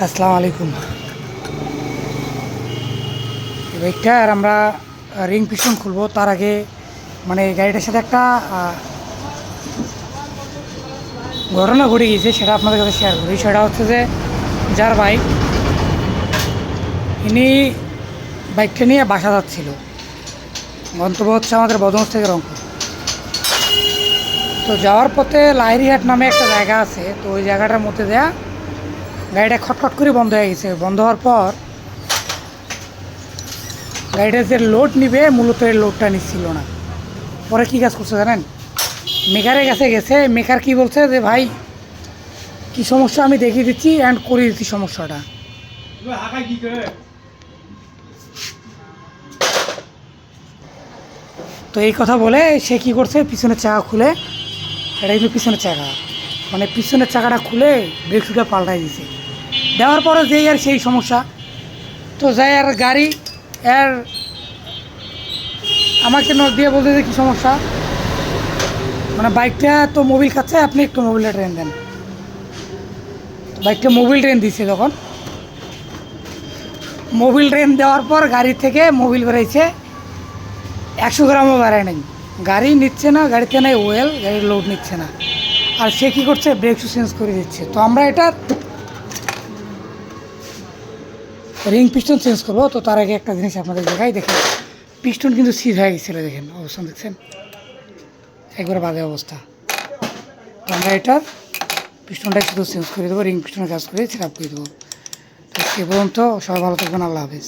আসসালামু আলাইকুম। বাইকটা আর আমরা রিং পিস্টন খুলবো তার আগে মানে গাড়িটার সাথে একটা ঘটনা ঘটে গিয়েছে, সেটা আপনাদের কাছে শেয়ার করি। সেটা হচ্ছে যে যার বাইক, ইনি বাইকটা নিয়ে বাসা যাচ্ছিল। গন্তব্য হচ্ছে আমাদের বদনগঞ্জ থেকে রংপুর। তো যাওয়ার পথে লাহিড়িহাট নামে একটা জায়গা আছে, তো ওই জায়গাটার মধ্যে দেয়া গাড়িটা খটখট করে বন্ধ হয়ে গেছে। বন্ধ হওয়ার পর গাড়িটা যে লোড নিবে, মূলত এই লোডটা নিচ্ছিল না। পরে কী কাজ করছে জানেন? মেকারের কাছে গেছে। মেকার কি বলছে যে ভাই কি সমস্যা আমি দেখিয়ে দিচ্ছি অ্যান্ড করে দিচ্ছি সমস্যাটা। তো এই কথা বলে সে কি করছে, পিছনের চাকা খুলে, এটা কিন্তু পিছনের চাকা, মানে পিছনের চাকাটা খুলে ব্রেক শুটা পাল্টাই দিছে। দেওয়ার পরে যেই আর সেই সমস্যা। তো যাই আর গাড়ি আর আমাকে নখ দিয়ে বলতে যে কী সমস্যা, মানে বাইকটা তো মোবিল খাচ্ছে, আপনি একটু মোবিলটা ট্রেন দেন। বাইকটা মোবিল ট্রেন দিচ্ছে। যখন মোবিল ট্রেন দেওয়ার পর গাড়ি থেকে মোবিল বেড়াইছে 100 গ্রামও বেড়ায় নাই। গাড়ি নিচ্ছে না, গাড়িতে নাই ওয়েল, গাড়ির লোড নিচ্ছে না। আর সে কী করছে, ব্রেক শু চেঞ্জ করে দিচ্ছে। তো আমরা এটা রিং পিস্টন চেঞ্জ করবো। তো তার আগে একটা জিনিস আপনাদের দেখাই। দেখেন পিস্টন কিন্তু সিজ হয়ে গেছিলো, দেখেন অবস্থান দেখছেন, একবারে বাজে অবস্থা। তো আমরা এটার পিস্টনটা শুধু চেঞ্জ করে দেবো, রিং পিস্টনের কাজ করে সেট আপ করে দেবো। তো সে পর্যন্ত সবাই ভালো থাকবেন, আল্লাহ হাফেজ।